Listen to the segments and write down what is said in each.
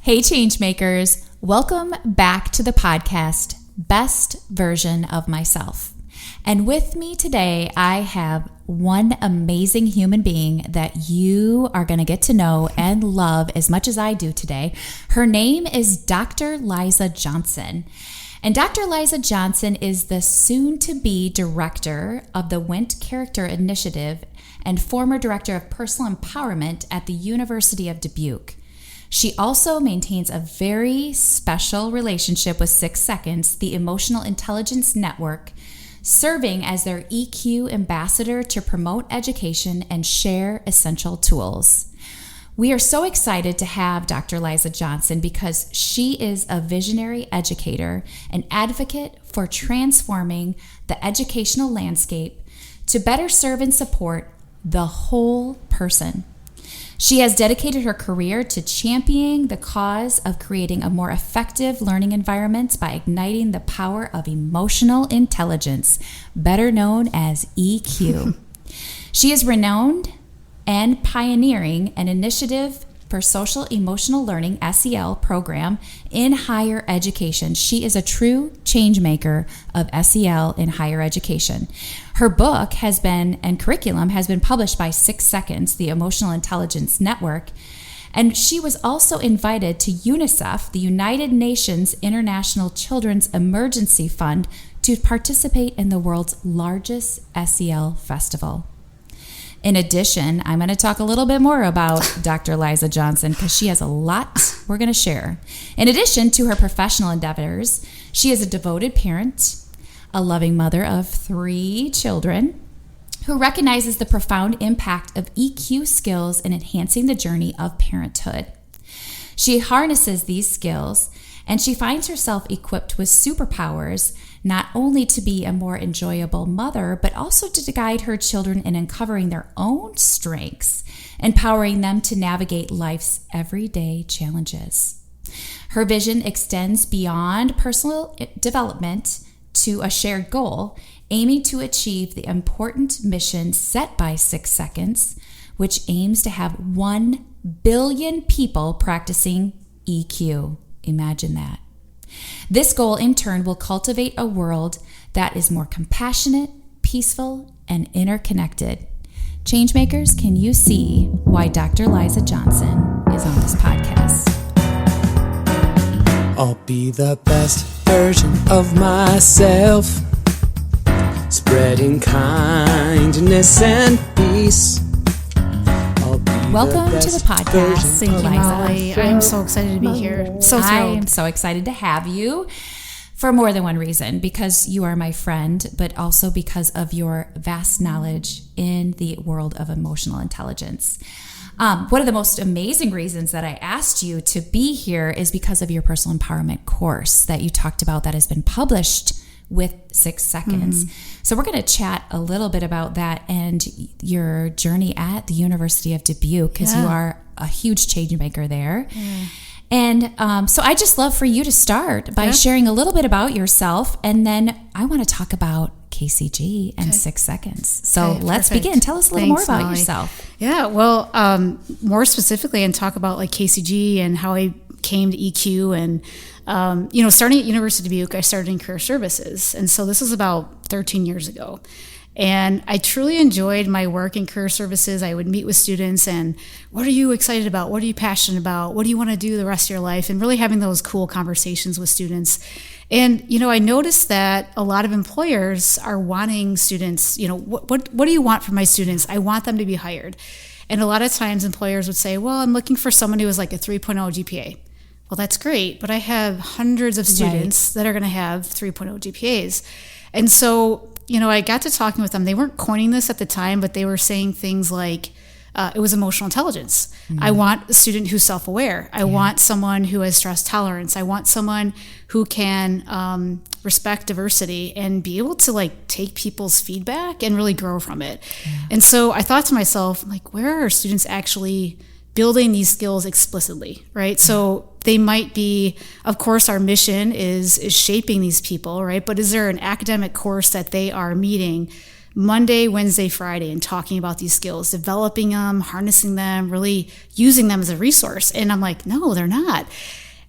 Hey, Changemakers. Welcome back to the podcast, Best Version of Myself. And with me today, I have one amazing human being that you are going to get to know and love as much as I do today. Her name is Dr. Liza Johnson. And Dr. Liza Johnson is the soon-to-be director of the Wint Character Initiative and former director of personal empowerment at the University of Dubuque. She also maintains a very special relationship with 6 Seconds, the Emotional Intelligence Network, serving as their EQ ambassador to promote education and share essential tools. We are so excited to have Dr. Liza Johnson because she is a visionary educator and advocate for transforming the educational landscape to better serve and support the whole person. She has dedicated her career to championing the cause of creating a more effective learning environment by igniting the power of emotional intelligence, better known as EQ. She is renowned and pioneering an initiative for social emotional learning SEL program in higher education. She is a true change maker of SEL in higher education. Her book and curriculum has been published by 6 Seconds, the Emotional Intelligence Network, and she was also invited to UNICEF, the United Nations International Children's Emergency Fund, to participate in the world's largest SEL festival. In addition, I'm going to talk a little bit more about Dr. Liza Johnson because she has a lot we're going to share. In addition to her professional endeavors, she is a devoted parent, a loving mother of 3 children, who recognizes the profound impact of EQ skills in enhancing the journey of parenthood. She harnesses these skills, and she finds herself equipped with superpowers not only to be a more enjoyable mother, but also to guide her children in uncovering their own strengths, empowering them to navigate life's everyday challenges. Her vision extends beyond personal development to a shared goal, aiming to achieve the important mission set by 6 Seconds, which aims to have 1 billion people practicing EQ. Imagine that. This goal, in turn, will cultivate a world that is more compassionate, peaceful, and interconnected. Changemakers, can you see why Dr. Liza Johnson is on this podcast? I'll be the best version of myself, spreading kindness and peace. Welcome to the podcast, Thank you, Liza. Molly. I'm so excited to be here. So thrilled. I am so excited to have you for more than one reason, because you are my friend, but also because of your vast knowledge in the world of emotional intelligence. One of the most amazing reasons that I asked you to be here is because of your personal empowerment course that you talked about that has been published with 6 Seconds. So we're going to chat a little bit about that and your journey at the University of Dubuque, because you are a huge change maker there. And so I just love for you to start by sharing a little bit about yourself, and then I want to talk about KCG and 6 Seconds. So let's begin. Tell us a little more about Molly. yourself. Yeah, well, more specifically, and talk about like KCG and how I came to EQ. And starting at University of Dubuque, I started in career services, and so this was about 13 years ago. And I truly enjoyed my work in career services. I would meet with students and, what are you excited about? What are you passionate about? What do you want to do the rest of your life? And really having those cool conversations with students. And, I noticed that a lot of employers are wanting students, what do you want from my students? I want them to be hired. And a lot of times employers would say, well, I'm looking for someone who has like a 3.0 GPA. Well, that's great, but I have hundreds of students that are going to have 3.0 GPAs. And so, I got to talking with them. They weren't coining this at the time, but they were saying things like, it was emotional intelligence. I want a student who's self-aware. I want someone who has stress tolerance. I want someone who can respect diversity and be able to take people's feedback and really grow from it. And so I thought to myself, where are students actually building these skills explicitly, right? So they might be, of course, our mission is shaping these people, right? But is there an academic course that they are meeting Monday, Wednesday, Friday and talking about these skills, developing them, harnessing them, really using them as a resource. And I'm like, no, they're not.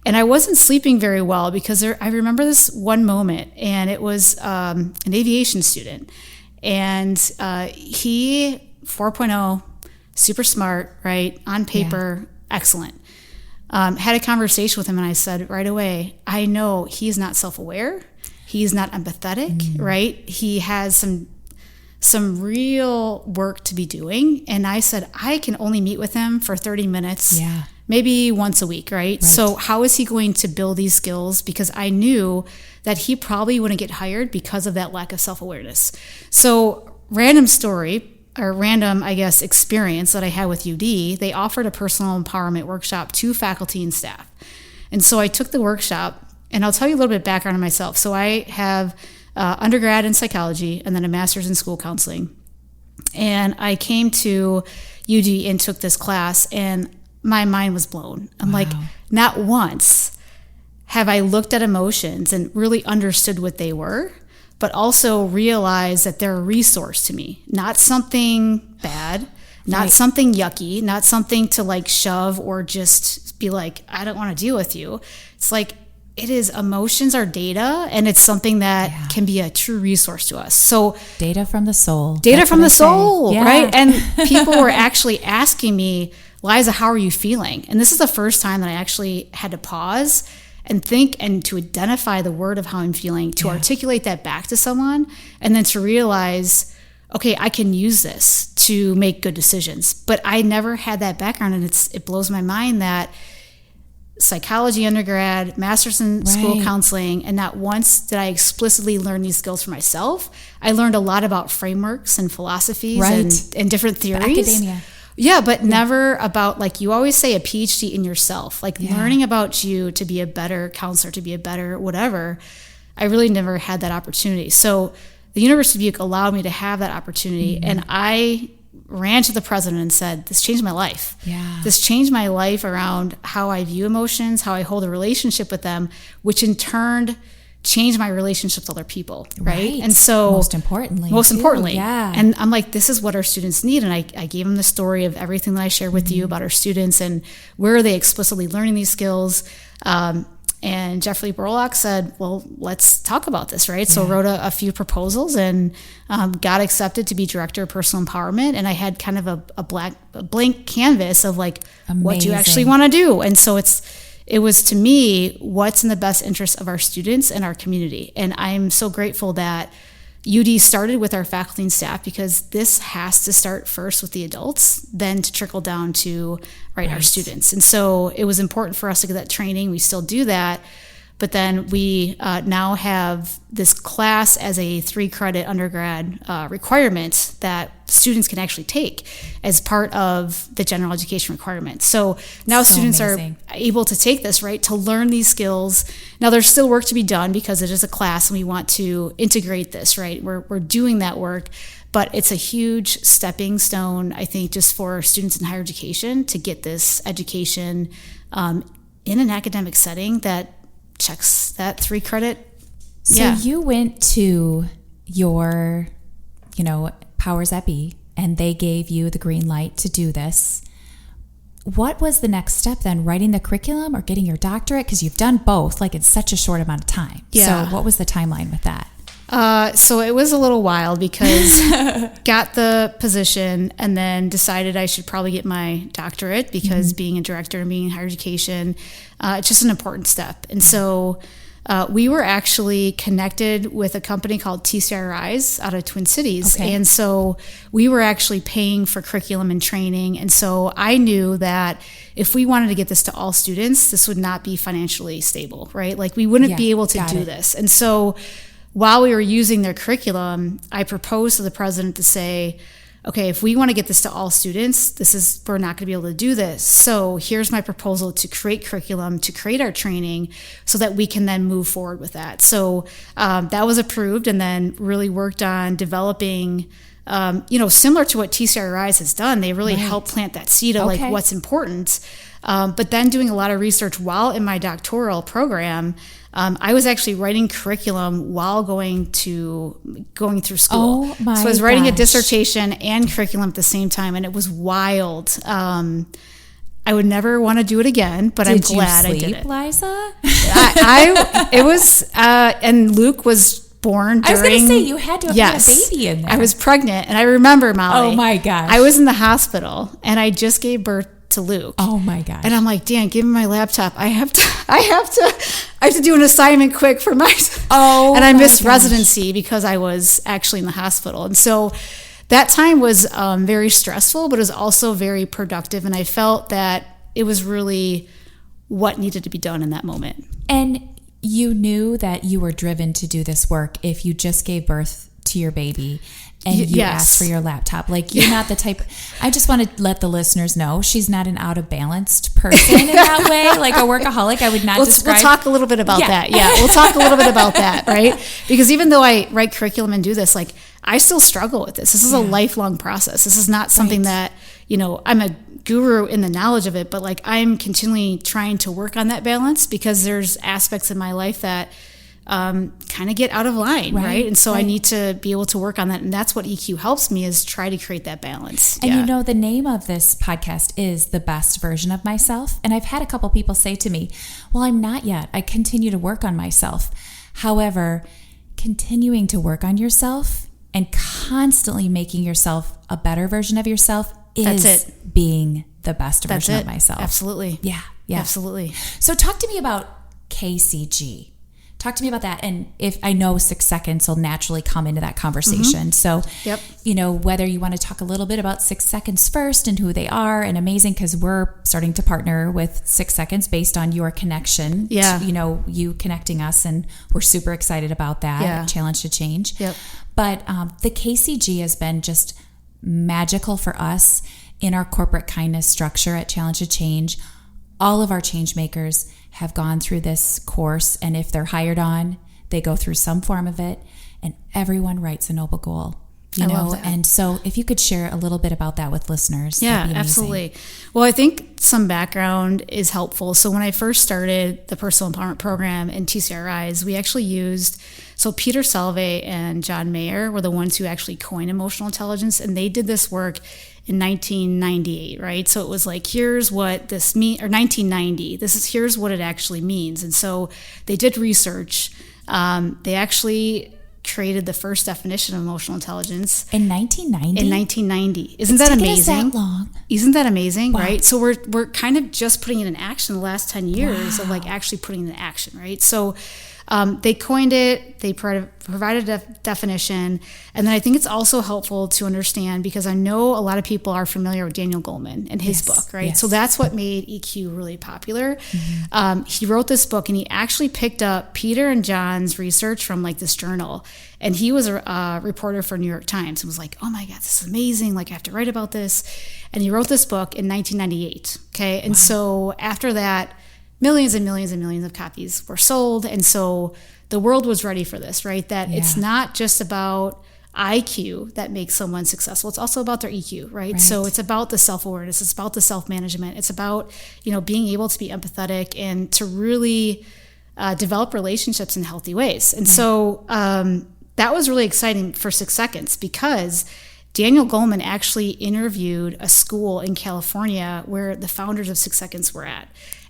And I wasn't sleeping very well because I remember this one moment, and it was an aviation student. And he, 4.0, super smart, right? On paper, excellent. Had a conversation with him, and I said right away, I know he's not self-aware. He's not empathetic, right? He has some real work to be doing. And I said, I can only meet with him for 30 minutes, maybe once a week, right? So how is he going to build these skills? Because I knew that he probably wouldn't get hired because of that lack of self-awareness. So random story, or random, I guess, experience that I had with UD, they offered a personal empowerment workshop to faculty and staff. And so I took the workshop, and I'll tell you a little bit of background on myself. So I have undergrad in psychology and then a master's in school counseling. And I came to UD and took this class, and my mind was blown. I'm like, not once have I looked at emotions and really understood what they were, but also realize that they're a resource to me, not something bad, not something yucky, not something to like shove or just be like, I don't want to deal with you. It's like, it is, emotions are data, and it's something that can be a true resource to us. So data from the soul. Data from the soul, right? And people were actually asking me, Liza, how are you feeling? And this is the first time that I actually had to pause and think and to identify the word of how I'm feeling, to articulate that back to someone, and then to realize, okay, I can use this to make good decisions. But I never had that background, and it blows my mind that psychology undergrad, master's in school counseling, and not once did I explicitly learn these skills for myself. I learned a lot about frameworks and philosophies and different theories. Academia. Yeah, but never about, like you always say, a PhD in yourself, like learning about you to be a better counselor, to be a better whatever. I really never had that opportunity. So the University of Dubuque allowed me to have that opportunity, and I ran to the president and said, this changed my life. This changed my life around how I view emotions, how I hold a relationship with them, which in turn changed my relationships with other people, right? And so most importantly, and I'm like, this is what our students need. And I gave them the story of everything that I shared with you about our students and where are they explicitly learning these skills. And Jeffrey Borlock said, well, let's talk about this, right? So wrote a few proposals and got accepted to be director of personal empowerment. And I had kind of a blank canvas of like, what do you actually want to do? And so it was to me, what's in the best interest of our students and our community. And I'm so grateful that UD started with our faculty and staff, because this has to start first with the adults, then to trickle down to our students. And so it was important for us to get that training. We still do that. But then we now have this class as a 3-credit undergrad requirement that students can actually take as part of the general education requirement. So now students are able to take this, right, to learn these skills. Now there's still work to be done because it is a class and we want to integrate this, right? We're doing that work, but it's a huge stepping stone, I think, just for students in higher education to get this education in an academic setting that checks that 3-credit. So you went to your, powers that be, and they gave you the green light to do this. What was the next step then? Writing the curriculum or getting your doctorate? Because you've done both, like in such a short amount of time. So what was the timeline with that? So it was a little wild because got the position and then decided I should probably get my doctorate because being a director and being in higher education, it's just an important step. And so we were actually connected with a company called TCRIs out of Twin Cities. And so we were actually paying for curriculum and training. And so I knew that if we wanted to get this to all students, this would not be financially stable, right? Like we wouldn't be able to do this. And so while we were using their curriculum, I proposed to the president to say, okay, if we want to get this to all students, we're not going to be able to do this. So here's my proposal to create curriculum, to create our training so that we can then move forward with that. So that was approved, and then really worked on developing, similar to what TCRIs has done. They really helped plant that seed of like what's important. But then doing a lot of research while in my doctoral program, I was actually writing curriculum while going through school. Oh my So I was writing a gosh. dissertation and curriculum at the same time, and it was wild. I would never want to do it again, but I'm glad you I did sleep, it. Liza? It was, and Luke was born during. I was going to say, you had to have had a Yes. baby in there. I was pregnant, and I remember, Molly. Oh my gosh. I was in the hospital, and I just gave birth to Luke. Oh my gosh. And I'm like, Dan, give me my laptop. I have to do an assignment quick for my. Oh, and I my missed gosh. residency because I was actually in the hospital, and so that time was very stressful, but it was also very productive, and I felt that it was really what needed to be done in that moment. And you knew that you were driven to do this work if you just gave birth to your baby and you yes. asked for your laptop. Like, you're not the type. I just want to let the listeners know she's not an out of balanced person in that way, like a workaholic. I would not describe. We'll talk a little bit about that. Yeah, we'll talk a little bit about that, right? Because even though I write curriculum and do this, like, I still struggle with this. This is a lifelong process. This is not something that, I'm a guru in the knowledge of it, but like, I'm continually trying to work on that balance because there's aspects in my life that kind of get out of line, right? And so I need to be able to work on that. And that's what EQ helps me, is try to create that balance. And the name of this podcast is The Best Version of Myself. And I've had a couple people say to me, well, I'm not yet. I continue to work on myself. However, continuing to work on yourself and constantly making yourself a better version of yourself is being the best version of myself. Absolutely. Yeah. Absolutely. So talk to me about KCG. Talk to me about that. And if I know 6 seconds will naturally come into that conversation. So, whether you want to talk a little bit about 6 seconds first and who they are, and amazing, because we're starting to partner with 6 seconds based on your connection. Yeah. You connecting us, and we're super excited about that. Yeah. Challenge to Change. Yep. But the KCG has been just magical for us in our corporate kindness structure at Challenge to Change. All of our change makers have gone through this course, and if they're hired on, they go through some form of it, and everyone writes a noble goal. I love that. And so if you could share a little bit about that with listeners. Yeah, that'd be amazing. absolutely. Well, I think some background is helpful. So when I first started the personal empowerment program in TCRIs, we actually used, so Peter Salve and John Mayer were the ones who actually coined emotional intelligence, and they did this work in 1998, right? So it was like, here's what this means, or 1990, here's what it actually means. And so they did research. They actually created the first definition of emotional intelligence in 1990. In 1990, isn't that amazing? Us that long. Isn't that amazing? Wow. Right? So we're kind of just putting it in action the last 10 years of like actually putting it in action, right? So they coined it, they provided a definition, and then I think it's also helpful to understand, because I know a lot of people are familiar with Daniel Goleman and his book, right? Yes. So that's what made EQ really popular. He wrote this book, and he actually picked up Peter and John's research from like this journal, and he was a reporter for New York Times and was like, oh my God, this is amazing, like I have to write about this. And he wrote this book in 1998, okay? And so after that, millions and millions and millions of copies were sold. And so the world was ready for this, right? That it's not just about IQ that makes someone successful. It's also about their EQ, right? So it's about the self-awareness. It's about the self-management. It's about, being able to be empathetic and to really develop relationships in healthy ways. And so that was really exciting for 6 seconds, because Daniel Goleman actually interviewed a school in California where the founders of 6 Seconds were at.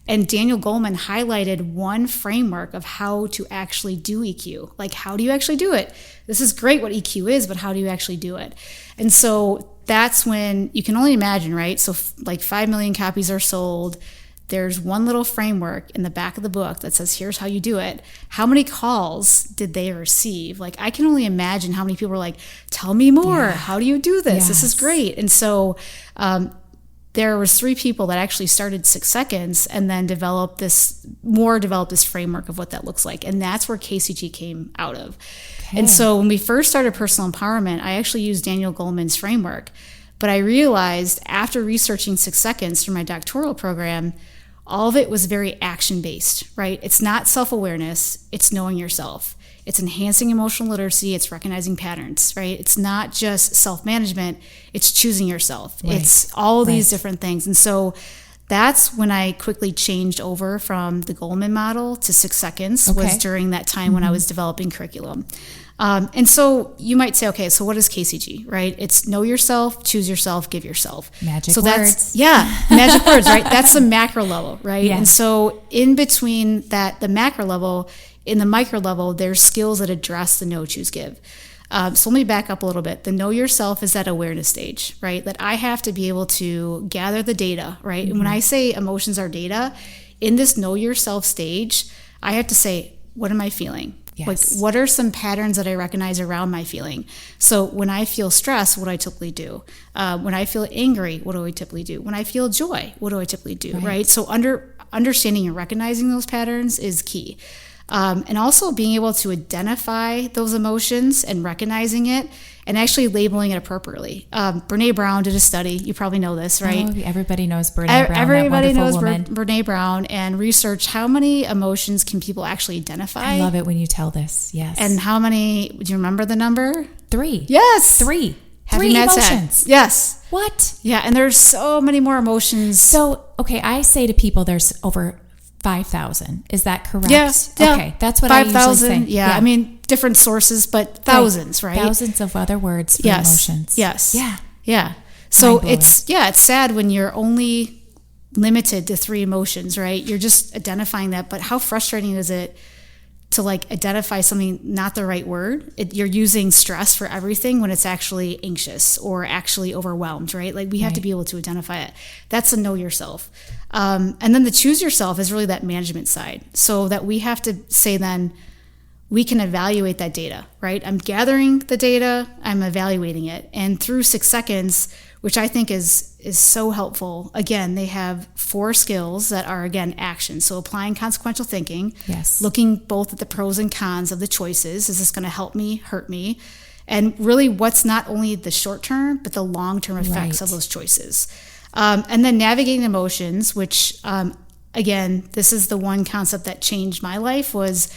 And Daniel Goleman highlighted one framework of how to actually do EQ. Like, how do you actually do it? This is great what EQ is, but how do you actually do it? And so that's when you can only imagine, right? So like 5 million copies are sold. There's one little framework in the back of the book that says, here's how you do it. How many calls did they receive? Like, I can only imagine how many people were like, tell me more. Yeah. How do you do this? Yes. This is great. And so there was 3 people that actually started 6 Seconds and then developed this framework of what that looks like. And that's where KCG came out of. Okay. And so when we first started personal empowerment, I actually used Daniel Goleman's framework. But I realized after researching 6 Seconds for my doctoral program, all of it was very action-based, right? It's not self-awareness, it's knowing yourself. It's enhancing emotional literacy, it's recognizing patterns, right? It's not just self-management, it's choosing yourself. Right. It's all these different things. And so That's when I quickly changed over from the Goleman model to 6 seconds, was during that time when I was developing curriculum. And so you might say, okay, so what is KCG, right? It's know yourself, choose yourself, give yourself. Magic so words. Magic words, right? That's the macro level, right? Yes. And so in between that, the macro level, in the micro level, there's skills that address the know, choose, give. So let me back up a little bit. The know yourself is that awareness stage, right? That I have to be able to gather the data, right? And when I say emotions are data, in this know yourself stage, I have to say, what am I feeling? Yes. Like, what are some patterns that I recognize around my feeling? So when I feel stress, what do I typically do? When I feel angry, what do I typically do? When I feel joy, what do I typically do, right? So understanding and recognizing those patterns is key. And also being able to identify those emotions and recognizing it and actually labeling it appropriately. Brene Brown did a study. You probably know this, right? Oh, everybody knows Brene Brown. Everybody knows woman. Brene Brown, and researched how many emotions can people actually identify. I love it when you tell this. Yes. And how many, do you remember the number? 3. Yes. 3. Happy 3 Mad emotions. Sad. Yes. What? Yeah, and there's so many more emotions. So, okay, I say to people there's over 5,000. Is that correct? Yes. Yeah. Okay, that's what 5,000, I usually say. Yeah, I mean, different sources, but thousands, right? Thousands of other words for emotions. Yes. Yeah. Yeah. So Mind-blowing. it's sad when you're only limited to 3 emotions, right? You're just identifying that, but how frustrating is it to like identify something, not the right word? You're using stress for everything when it's actually anxious or actually overwhelmed, right? Like we have to be able to identify it. That's a know yourself. And then the choose yourself is really that management side. So that we have to say then, we can evaluate that data, right? I'm gathering the data, I'm evaluating it. And through 6 seconds, which I think is so helpful. Again, they have 4 skills that are, again, action. So applying consequential thinking, yes, looking both at the pros and cons of the choices. Is this going to help me, hurt me? And really what's not only the short term, but the long-term effects of those choices. And then navigating emotions, which, again, this is the one concept that changed my life, was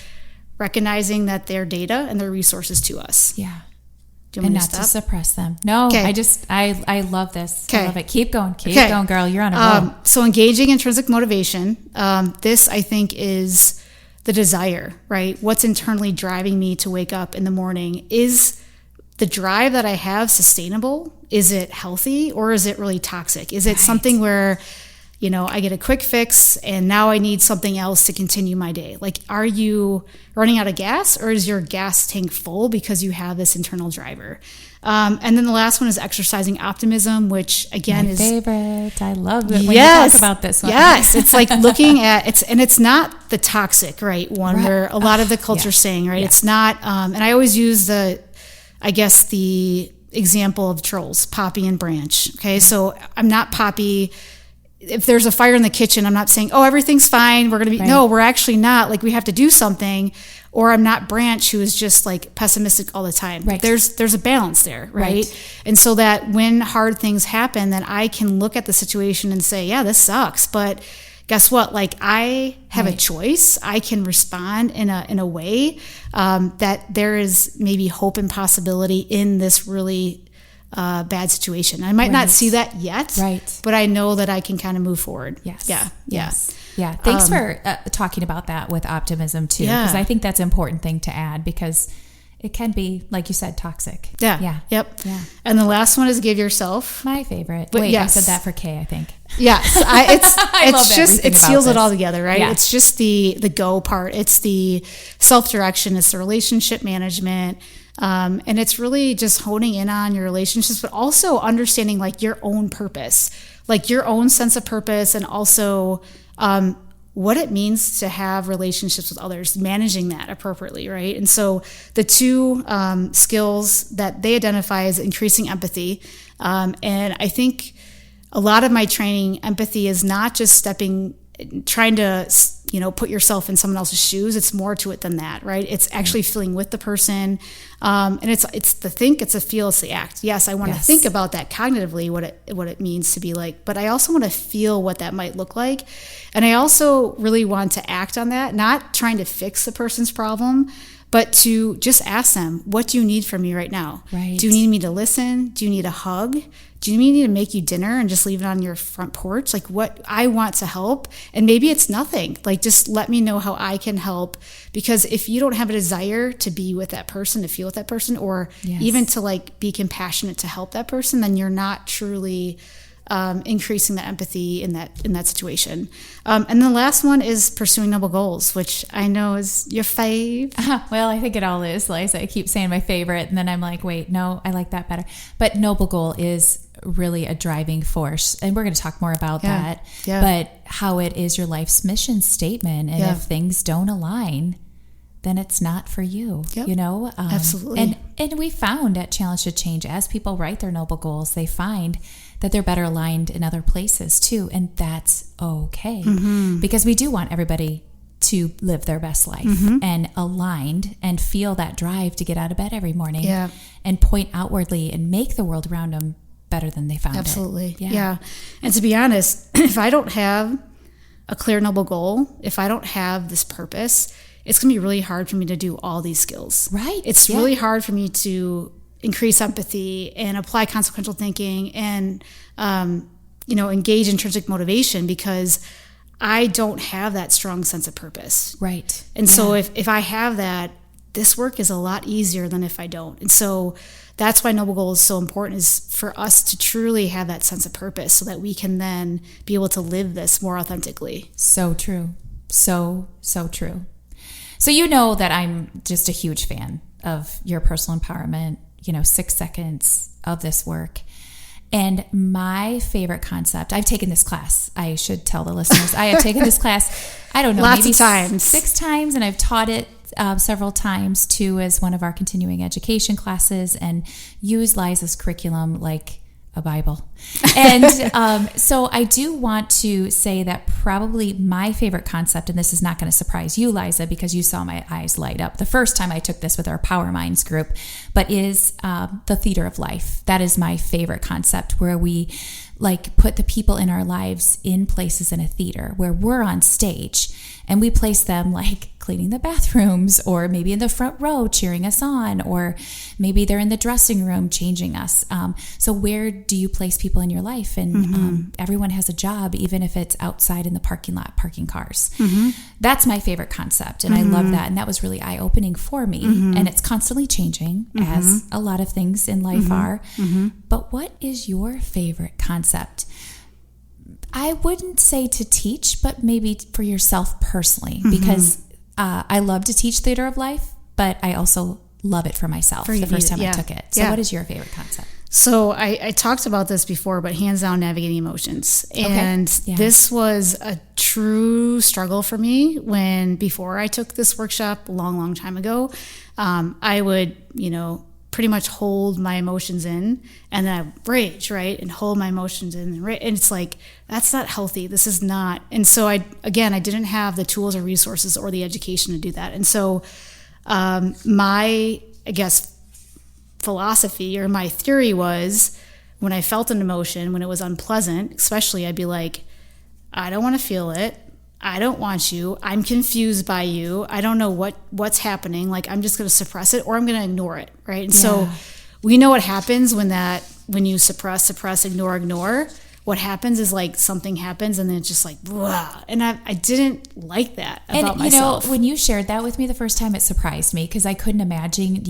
recognizing that they're data and they're resources to us. Yeah. And not to suppress them. No, I love this. I love it. Keep going. Keep going, girl. You're on a roll. So engaging intrinsic motivation. This, I think, is the desire, right? What's internally driving me to wake up in the morning? Is the drive that I have sustainable? Is it healthy, or is it really toxic? Is it something where, I get a quick fix and now I need something else to continue my day? Like, are you running out of gas, or is your gas tank full because you have this internal driver? And then the last one is exercising optimism, which again is favorite. I love it when you talk about this one. Yes, it's like looking at it's not the toxic one where a lot of the culture is saying, right? It's not. And I always use the example of trolls, Poppy and Branch. Okay, so I'm not Poppy. If there's a fire in the kitchen, I'm not saying, oh, everything's fine, we're going to be, no, we're actually not, like we have to do something. Or I'm not Branch, who is just like pessimistic all the time. Right. There's a balance there, right? And so that when hard things happen, then I can look at the situation and say, yeah, this sucks, but guess what? Like, I have a choice. I can respond in a way that there is maybe hope and possibility in this really bad situation. I might not see that yet, but I know that I can kind of move forward. Yes. Yeah. Yes. Yeah. Thanks for talking about that with optimism too, because I think that's an important thing to add, because it can be, like you said, toxic. Yeah. Yeah. Yep. Yeah. And the last one is give yourself. My favorite. But Wait, I said that for Kay, I think. Yes. It seals it all together, right? Yeah. It's just the go part. It's the self-direction. It's the relationship management. And it's really just honing in on your relationships, but also understanding like your own purpose, like your own sense of purpose, and also what it means to have relationships with others, managing that appropriately, right? And so the 2 skills that they identify is increasing empathy. And I think a lot of my training, empathy is not just trying to put yourself in someone else's shoes. It's more to it than that, right? It's actually feeling with the person. And it's the think, it's a feel, it's the act. Yes, I want to think about that cognitively, what it means to be like, but I also want to feel what that might look like. And I also really want to act on that, not trying to fix the person's problem, but to just ask them, what do you need from me right now? Right. Do you need me to listen? Do you need a hug? Do you need me to make you dinner and just leave it on your front porch? Like, what I want to help. And maybe it's nothing. Like, just let me know how I can help. Because if you don't have a desire to be with that person, to feel with that person, or even to like be compassionate to help that person, then you're not truly increasing the empathy in that situation. And then the last one is pursuing noble goals, which I know is your fave. Well, I think it all is, Liza. I keep saying my favorite, and then I'm like, wait, no, I like that better. But noble goal is really a driving force, and we're going to talk more about that. Yeah. But how it is your life's mission statement, and if things don't align, then it's not for you. Yep. You know, absolutely. And we found at Challenge to Change, as people write their noble goals, they find that they're better aligned in other places too, and that's okay, because we do want everybody to live their best life and aligned and feel that drive to get out of bed every morning and point outwardly and make the world around them better than they found it. Absolutely. Yeah. And to be honest, if I don't have a clear noble goal, if I don't have this purpose, it's going to be really hard for me to do all these skills. Right. It's really hard for me to increase empathy and apply consequential thinking and, engage intrinsic motivation, because I don't have that strong sense of purpose. Right. And so if I have that, this work is a lot easier than if I don't. And so that's why noble goal is so important, is for us to truly have that sense of purpose so that we can then be able to live this more authentically. So true. So true. So you know that I'm just a huge fan of your personal empowerment, 6 seconds of this work. And my favorite concept, I've taken this class. I should tell the listeners, I have taken this class, I don't know, lots maybe of times. 6 times, and I've taught it several times too as one of our continuing education classes, and use Liza's curriculum like a Bible. And so I do want to say that probably my favorite concept, and this is not going to surprise you, Liza, because you saw my eyes light up the first time I took this with our Power Minds group, but is the theater of life. That is my favorite concept, where we put the people in our lives in places in a theater where we're on stage, and we place them like cleaning the bathrooms, or maybe in the front row cheering us on, or maybe they're in the dressing room changing us. So where do you place people in your life? And everyone has a job, even if it's outside in the parking lot, parking cars. That's my favorite concept. And I love that. And that was really eye-opening for me. And it's constantly changing, as a lot of things in life are. But what is your favorite concept? I wouldn't say to teach, but maybe for yourself personally, because I love to teach theater of life, but I also love it for myself the first time I took it. So what is your favorite concept? So I talked about this before, but hands down, navigating emotions. And this was a true struggle for me before I took this workshop a long, long time ago. I would, pretty much hold my emotions in, and then I rage, right? And hold my emotions in. And it's like, that's not healthy. This is not. And so I didn't have the tools or resources or the education to do that. And so my, philosophy or my theory was, when I felt an emotion, when it was unpleasant, especially, I'd be like, I don't want to feel it. I don't want you. I'm confused by you. I don't know what's happening. Like, I'm just going to suppress it, or I'm going to ignore it, right? And so we know what happens when you suppress, ignore. What happens is like something happens, and then it's just like, blah. And I didn't like that about myself. When you shared that with me the first time, it surprised me, because I couldn't imagine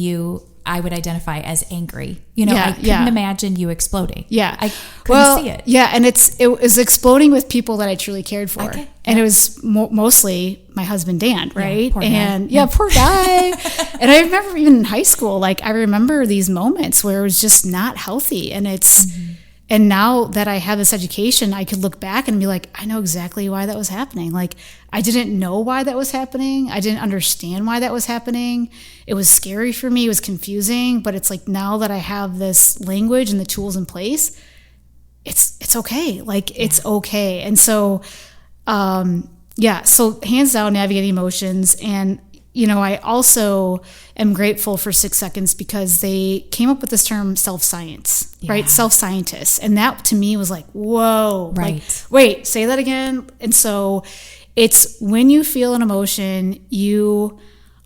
I would identify as angry. I couldn't imagine you exploding. Yeah. I couldn't see it. Yeah, and it was exploding with people that I truly cared for. Okay. And it was mostly my husband, Dan, right? Poor guy. Poor guy. And I remember even in high school, I remember these moments where it was just not healthy. And and now that I have this education, I could look back and be like, I know exactly why that was happening. Like, I didn't know why that was happening. I didn't understand why that was happening. It was scary for me. It was confusing. But it's like, now that I have this language and the tools in place, it's okay. It's okay. And so, so hands down, navigating emotions. And, I also am grateful for 6 seconds, because they came up with this term self-science, right? Self-scientists. And that to me was like, whoa, right. Wait, say that again. And so it's when you feel an emotion, you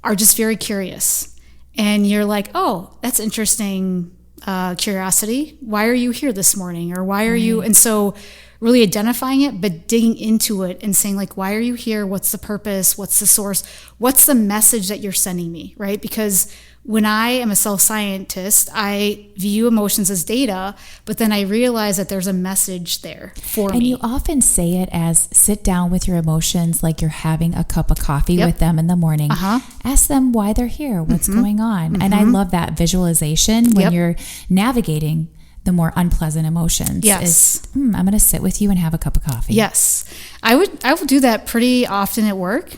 are just very curious. And you're like, oh, that's interesting curiosity. Why are you here this morning? Or why are you? And so really identifying it, but digging into it and saying like, why are you here? What's the purpose? What's the source? What's the message that you're sending me, right? Because when I am a self-scientist, I view emotions as data, but then I realize that there's a message there for me. And you often say it as sit down with your emotions like you're having a cup of coffee with them in the morning. Ask them why they're here, what's going on. And I love that visualization when you're navigating the more unpleasant emotions. Is, I'm going to sit with you and have a cup of coffee. Yes. I will do that pretty often at work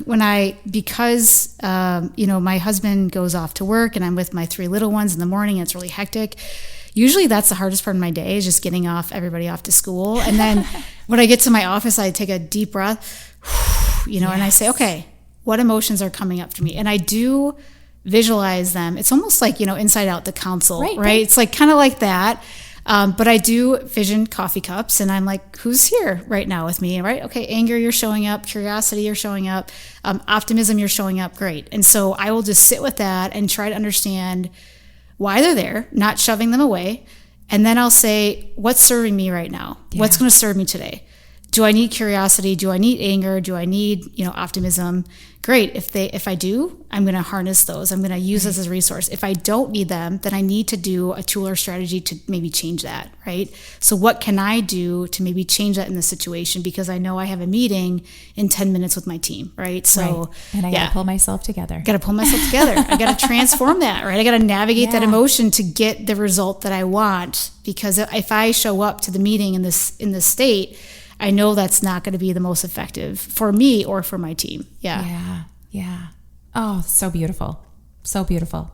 because my husband goes off to work and I'm with my 3 little ones in the morning and it's really hectic. Usually that's the hardest part of my day, is just getting everybody off to school. And then when I get to my office, I take a deep breath, and I say, okay, what emotions are coming up to me? And I do visualize them. It's almost like, Inside Out, the council, right? It's like kind of like that. But I do vision coffee cups and I'm like, who's here right now with me, right? Okay, anger, you're showing up. Curiosity, you're showing up. Optimism, you're showing up. Great. And so I will just sit with that and try to understand why they're there, not shoving them away. And then I'll say, what's serving me right now? Yeah. What's going to serve me today? Do I need curiosity? Do I need anger? Do I need, optimism? Great. If I do, I'm going to harness those. I'm going to use this as a resource. If I don't need them, then I need to do a tool or strategy to maybe change that, right? So what can I do to maybe change that in the situation? Because I know I have a meeting in 10 minutes with my team, right? So, and I got to pull myself together. I got to transform that, right? I got to navigate that emotion to get the result that I want. Because if I show up to the meeting in this state, I know that's not going to be the most effective for me or for my team. Yeah. Oh, so beautiful. So beautiful.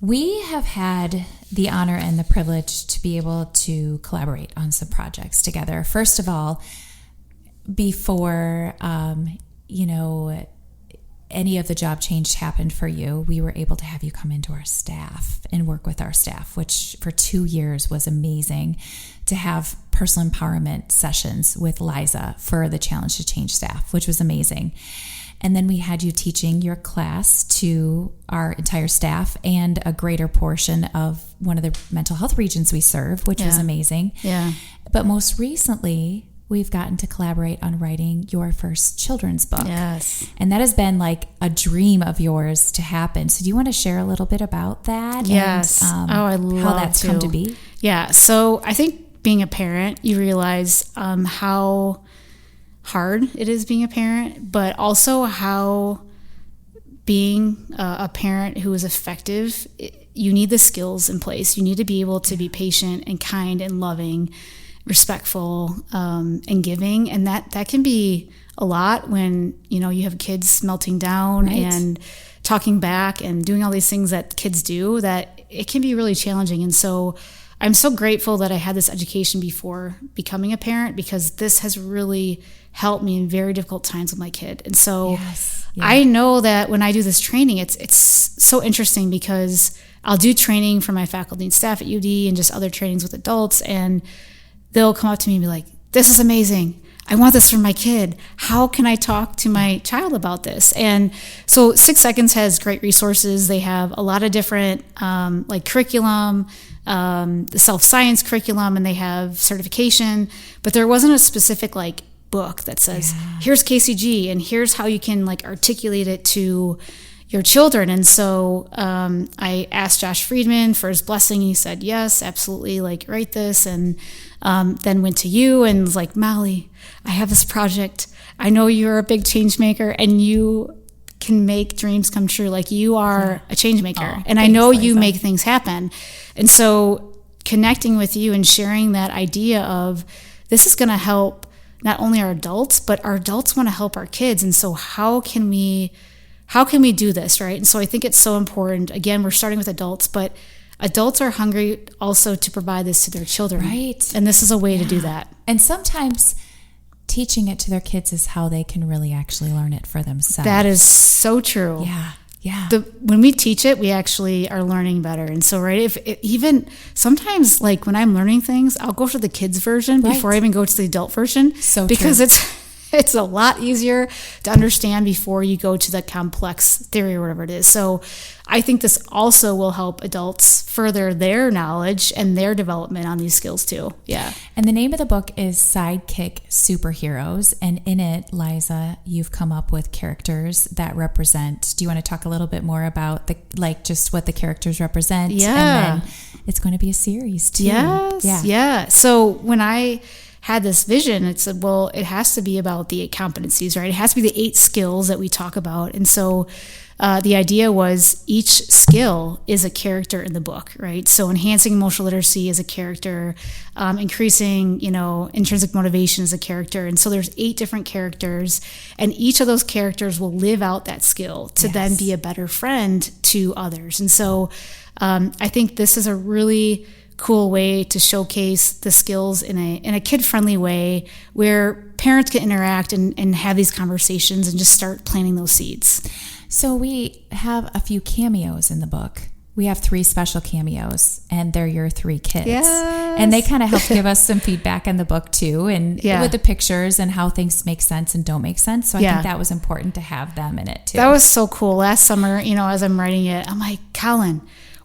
We have had the honor and the privilege to be able to collaborate on some projects together. First of all, before, any of the job change happened for you, we were able to have you come into our staff and work with our staff, which for 2 years was amazing to have personal empowerment sessions with Liza for the Challenge to Change staff, which was amazing. And then we had you teaching your class to our entire staff and a greater portion of one of the mental health regions we serve, which was amazing. Yeah. But most recently, we've gotten to collaborate on writing your first children's book. Yes. And that has been like a dream of yours to happen. So do you want to share a little bit about that? Yes. And, I love how that's come to be? Yeah. So I think being a parent, you realize how hard it is being a parent, but also how being a parent who is effective, you need the skills in place. You need to be able to be patient and kind and loving, respectful, and giving. And that can be a lot when, you have kids melting down and talking back and doing all these things that kids do, that it can be really challenging. And so I'm so grateful that I had this education before becoming a parent, because this has really helped me in very difficult times with my kid. And so I know that when I do this training, it's so interesting, because I'll do training for my faculty and staff at UD and just other trainings with adults, and they'll come up to me and be like, this is amazing. I want this for my kid. How can I talk to my child about this? And so 6 Seconds has great resources. They have a lot of different curriculum, the self-science curriculum, and they have certification, but there wasn't a specific book that says, here's KCG and here's how you can articulate it to your children. And so I asked Josh Friedman for his blessing. He said, yes, absolutely, write this. And then went to you and was like, Molly, I have this project. I know you're a big change maker and you can make dreams come true. You are a change maker. And I know you make things happen. And so connecting with you and sharing that idea of this is going to help not only our adults, but our adults want to help our kids. And so how can we do this, right? And so I think it's so important. Again, we're starting with adults, but adults are hungry also to provide this to their children. Right. And this is a way to do that. And sometimes teaching it to their kids is how they can really actually learn it for themselves. That is so true. Yeah. When we teach it, we actually are learning better. And so, even sometimes when I'm learning things, I'll go to the kids version before I even go to the adult version. So because true. It's a lot easier to understand before you go to the complex theory or whatever it is. So I think this also will help adults further their knowledge and their development on these skills too. Yeah. And the name of the book is Sidekick Superheroes. And in it, Liza, you've come up with characters that represent. Do you want to talk a little bit more about just what the characters represent? Yeah. And then it's going to be a series too. Yes. Yeah. So when I had this vision, it said, well, it has to be about the 8 competencies, right? It has to be the 8 skills that we talk about. And so the idea was each skill is a character in the book, right? So enhancing emotional literacy is a character, increasing, intrinsic motivation is a character. And so there's 8 different characters, and each of those characters will live out that skill to then be a better friend to others. And so I think this is a really cool way to showcase the skills in a kid-friendly way where parents can interact and have these conversations and just start planting those seeds. So we have a few cameos in the book. We have 3 special cameos, and they're your 3 kids. Yes. And they kind of help give us some feedback in the book too, and with the pictures and how things make sense and don't make sense. So I think that was important to have them in it too. That was so cool. Last summer, as I'm writing it, I'm like, Colin,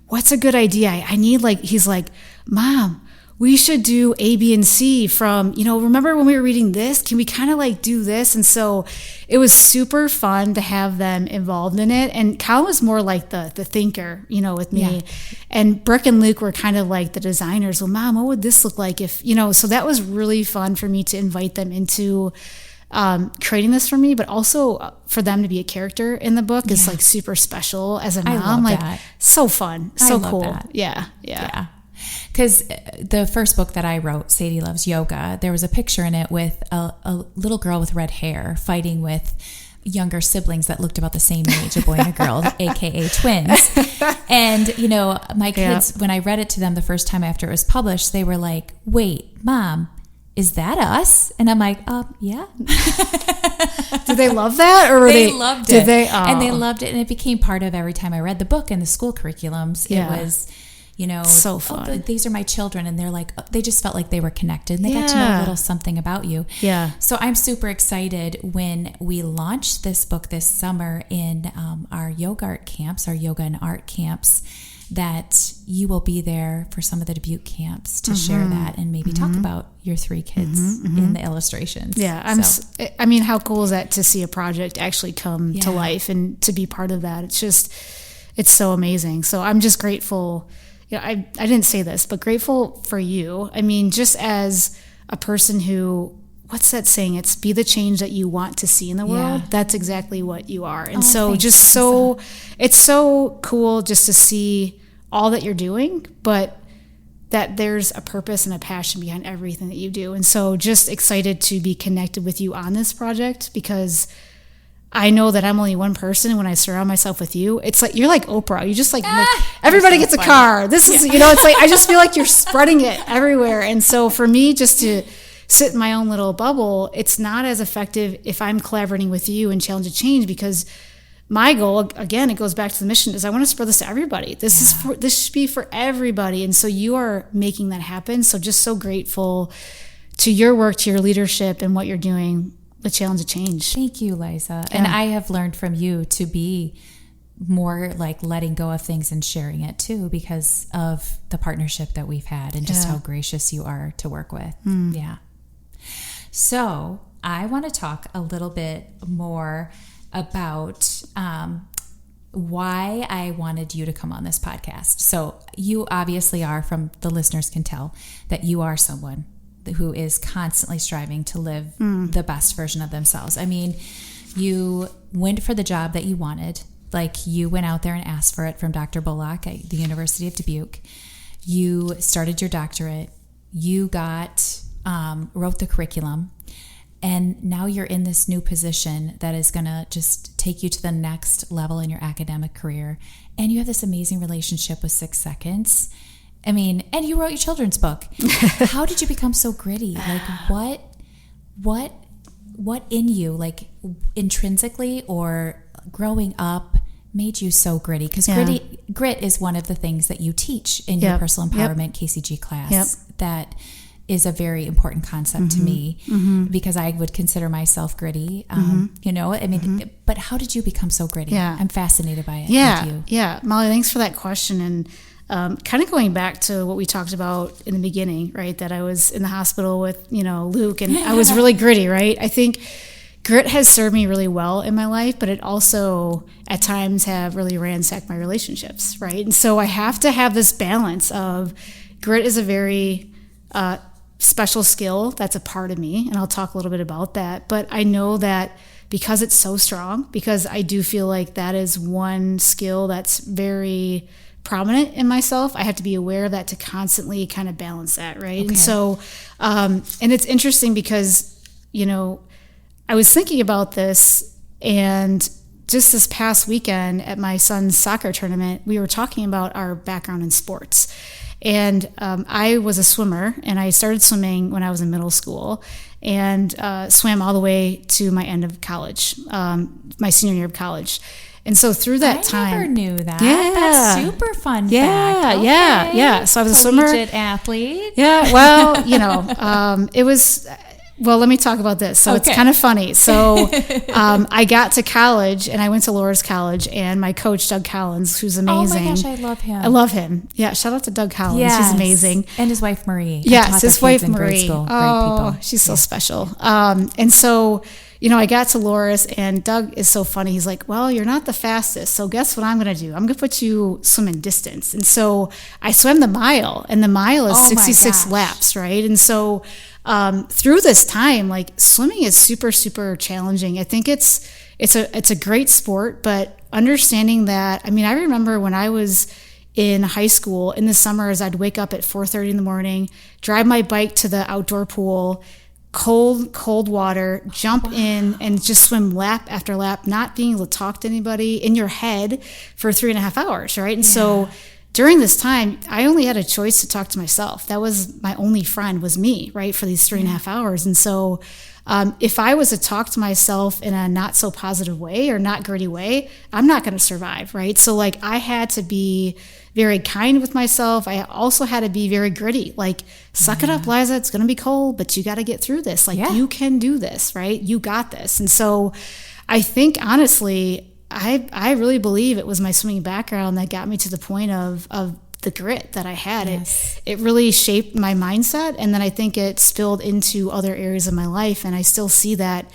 what's a good idea? I need he's like, Mom, we should do A, B, and C from, remember when we were reading this? Can we kind of do this? And so it was super fun to have them involved in it. And Colin was more like the thinker, with me. Yeah. And Brooke and Luke were kind of like the designers. Well, Mom, what would this look like if, so that was really fun for me to invite them into creating this for me, but also for them to be a character in the book is super special as a mom. So fun, so cool. That. Yeah. Because the first book that I wrote, Sadie Loves Yoga, there was a picture in it with a little girl with red hair fighting with younger siblings that looked about the same age, a boy and a girl, aka twins. And, my kids, when I read it to them the first time after it was published, they were like, wait, Mom, is that us? And I'm like, yeah. Did they love that? Or they loved it. Did they? Oh. And they loved it. And it became part of every time I read the book and the school curriculums. It was, so fun. These are my children. And they're like, they just felt like they were connected. And they got to know a little something about you. Yeah. So I'm super excited when we launch this book this summer in our yoga art camps, our yoga and art camps, that you will be there for some of the Dubuque camps to share that and maybe talk about your 3 kids in the illustrations. Yeah. How cool is that to see a project actually come to life and to be part of that? It's so amazing. So I'm just grateful. I didn't say this, but grateful for you. Just as a person who, what's that saying? It's be the change that you want to see in the world. Yeah. That's exactly what you are. And it's so cool just to see all that you're doing, but that there's a purpose and a passion behind everything that you do. And so just excited to be connected with you on this project, because I know that I'm only one person, and when I surround myself with you, it's like you're like Oprah. You just everybody gets a car. This is, it's like I just feel like you're spreading it everywhere. And so for me, just to sit in my own little bubble, it's not as effective if I'm collaborating with you and challenge to change, because my goal, again, it goes back to the mission, is I want to spread this to everybody. This should be for everybody. And so you are making that happen. So just so grateful to your work, to your leadership, and what you're doing with Challenge to Change. Thank you, Liza. Yeah. And I have learned from you to be more like letting go of things and sharing it too, because of the partnership that we've had and just how gracious you are to work with. Yeah. So I want to talk a little bit more about why I wanted you to come on this podcast. So you obviously are, from the listeners can tell, that you are someone who is constantly striving to live the best version of themselves. You went for the job that you wanted. Like, you went out there and asked for it from Dr. Bullock at the University of Dubuque. You started your doctorate. You wrote the curriculum. And now you're in this new position that is going to just take you to the next level in your academic career. And you have this amazing relationship with 6 Seconds. And you wrote your children's book. How did you become so gritty? Like, what in you, like intrinsically or growing up, made you so gritty? Because grit is one of the things that you teach in your personal empowerment KCG class. That is a very important concept to me because I would consider myself gritty. But how did you become so gritty? Yeah. I'm fascinated by it. Yeah. With you. Yeah. Molly, thanks for that question. And kind of going back to what we talked about in the beginning, right? That I was in the hospital with, Luke, and I was really gritty, right? I think grit has served me really well in my life, but it also at times have really ransacked my relationships, right? And so I have to have this balance of grit is a very special skill that's a part of me, and I'll talk a little bit about that. But I know that because it's so strong, because I do feel like that is one skill that's very prominent in myself, I have to be aware of that to constantly kind of balance that, right? Okay. And so, and it's interesting because, I was thinking about this, and just this past weekend at my son's soccer tournament, we were talking about our background in sports. And I was a swimmer, and I started swimming when I was in middle school, and swam all the way to my end of college, my senior year of college. And so through that time, I never knew that. Yeah, that's super fun. Yeah, fact. Yeah. So I was a swimmer, athlete. Yeah. Well, it was. Well, let me talk about this. So It's kind of funny. So I got to college, and I went to Loras College, and my coach, Doug Collins, who's amazing. Oh my gosh, I love him. I love him. Yeah, shout out to Doug Collins. Yes. He's amazing. And his wife, Marie. Yes, his wife, Marie. Grade school. Oh, great people. She's so special. And so, I got to Loras, and Doug is so funny. He's like, well, you're not the fastest, so guess what I'm going to do? I'm going to put you swimming distance. And so I swam the mile, and the mile is 66 laps, right? And so through this time, like, swimming is super, super challenging. I think it's a great sport, but understanding that, I remember when I was in high school in the summers, I'd wake up at 4:30 in the morning, drive my bike to the outdoor pool, cold water, jump in and just swim lap after lap, not being able to talk to anybody, in your head for 3.5 hours, right? And so during this time, I only had a choice to talk to myself. That was my only friend, was me, right, for these 3.5 hours. And so if I was to talk to myself in a not so positive way or not gritty way, I'm not going to survive, right? So I had to be very kind with myself. I also had to be very gritty, suck it up, Liza, it's going to be cold, but you got to get through this. You can do this, right? You got this. And so I think, honestly, I really believe it was my swimming background that got me to the point of the grit that I had. Yes. It really shaped my mindset, and then I think it spilled into other areas of my life, and I still see that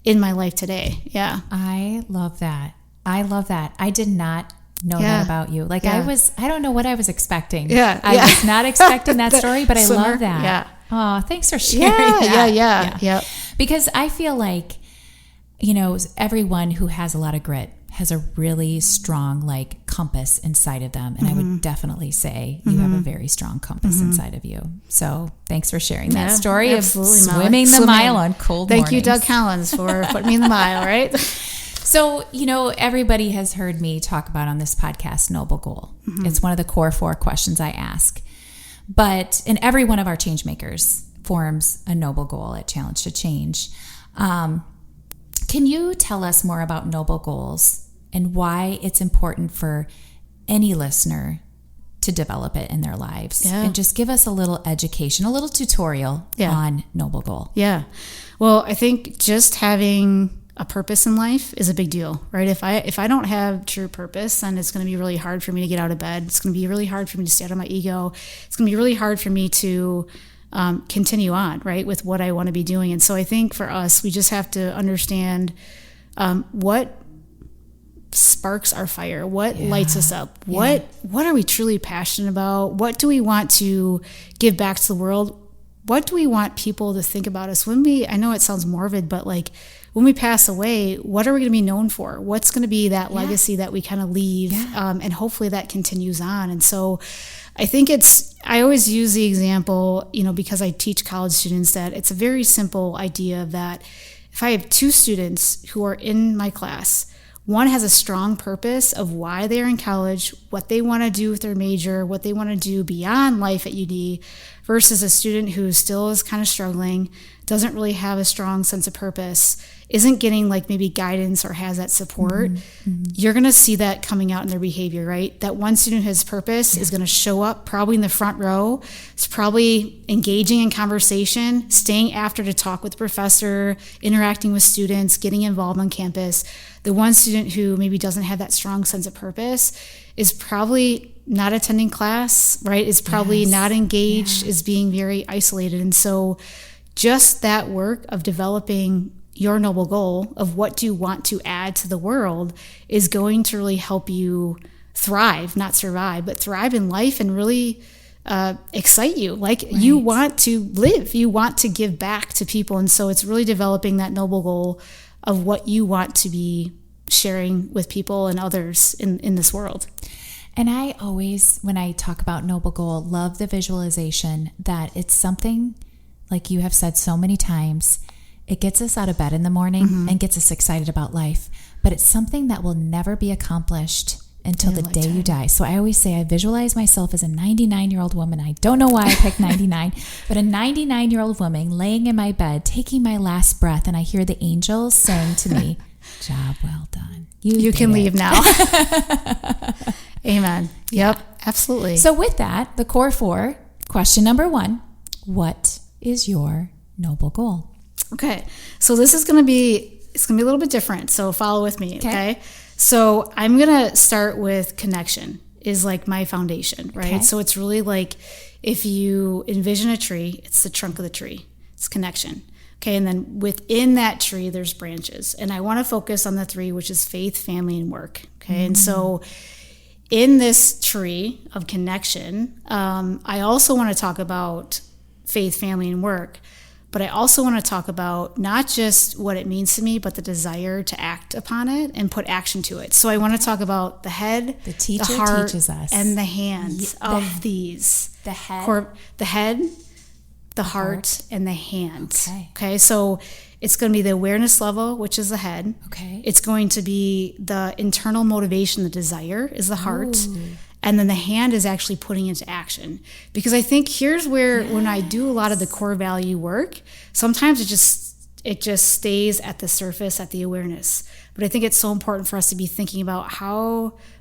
in my life today. Yeah. I love that. I did not know that about you. I don't know what I was expecting. I was not expecting that story, but I love that. Yeah. Oh, thanks for sharing that. Yeah. Because I feel like, everyone who has a lot of grit has a really strong compass inside of them, and I would definitely say you have a very strong compass inside of you. So thanks for sharing that story of swimming the mile on cold mornings. Thank you, Doug Collins, for putting me in the mile, right? So, everybody has heard me talk about on this podcast noble goal. It's one of the core 4 questions I ask. But in every one of our change makers forms a noble goal at Challenge to Change. Can you tell us more about noble goals and why it's important for any listener to develop it in their lives? And just give us a little education, a little tutorial on noble goal. Yeah. Well, I think just having a purpose in life is a big deal, right? If I don't have true purpose, then it's going to be really hard for me to get out of bed. It's going to be really hard for me to stay out of my ego. It's going to be really hard for me to continue on, right, with what I want to be doing. And so I think for us, we just have to understand what sparks our fire, what lights us up, what are we truly passionate about, what do we want to give back to the world, what do we want people to think about us when I know it sounds morbid, but when we pass away, what are we going to be known for? What's going to be that legacy that we kind of leave? And hopefully that continues on. And so I think I always use the example, because I teach college students, that it's a very simple idea that if I have 2 students who are in my class, one has a strong purpose of why they're in college, what they want to do with their major, what they want to do beyond life at UD, versus a student who still is kind of struggling, doesn't really have a strong sense of purpose. isn't getting like maybe guidance or has that support, you're going to see that coming out in their behavior, right? That one student who has purpose is going to show up probably in the front row. It's probably engaging in conversation, staying after to talk with the professor, interacting with students, getting involved on campus. The one student who maybe doesn't have that strong sense of purpose is probably not attending class, right? Is probably not engaged, is being very isolated. And so just that work of developing your noble goal of what do you want to add to the world is going to really help you thrive, not survive, but thrive in life and really excite you. Like you want to live, you want to give back to people. And so it's really developing that noble goal of what you want to be sharing with people and others in this world. And I always, when I talk about noble goal, love the visualization that it's something, like you have said so many times, it gets us out of bed in the morning and gets us excited about life. But it's something that will never be accomplished until the day you die. So I always say I visualize myself as a 99-year-old woman. I don't know why I picked 99, but a 99-year-old woman laying in my bed, taking my last breath, and I hear the angels saying to me, job well done. You can leave now. Amen. Yep, absolutely. So with that, the core four, question number 1, what is your noble goal? Okay. So this is going to be, it's going to be a little bit different. So follow with me. Okay. So I'm going to start with connection is like my foundation, right? Okay. So it's really like if you envision a tree, it's the trunk of the tree. It's connection. Okay. And then within that tree, there's branches. And I want to focus on the 3, which is faith, family, and work. Okay. And so in this tree of connection, I also want to talk about faith, family, and work. But I also want to talk about not just what it means to me, but the desire to act upon it and put action to it. So I want to talk about the head, the teacher the heart, teaches us, and the hands of these. The head, the heart, and the hands. Okay. So it's going to be the awareness level, which is the head. Okay. It's going to be the internal motivation, the desire is the heart. Ooh. And then the hand is actually putting into action. Because I think here's where when I do a lot of the core value work, sometimes it just stays at the surface, at the awareness. But I think it's so important for us to be thinking about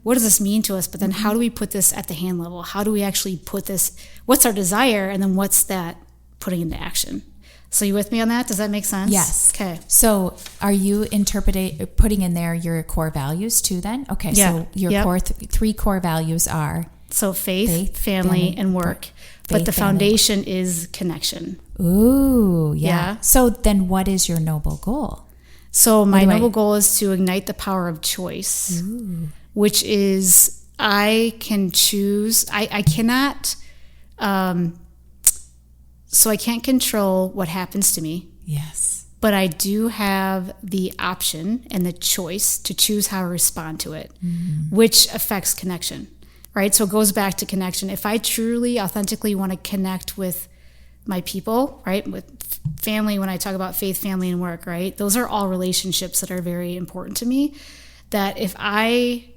what does this mean to us? But then how do we put this at the hand level? How do we actually put this, what's our desire? And then what's that putting into action? So you with me on that? Does that make sense? Yes. Okay. So are you putting in there your core values too then? Okay. Yeah. So your core 3 core values are? So faith, family, and work. But the foundation is connection. Ooh, yeah. So then what is your noble goal? So my noble goal is to ignite the power of choice, which is I can choose. I cannot... So I can't control what happens to me. Yes. But I do have the option and the choice to choose how I respond to it, which affects connection, right? So it goes back to connection. If I truly, authentically want to connect with my people, right? With family, when I talk about faith, family, and work, right? Those are all relationships that are very important to me. That if I...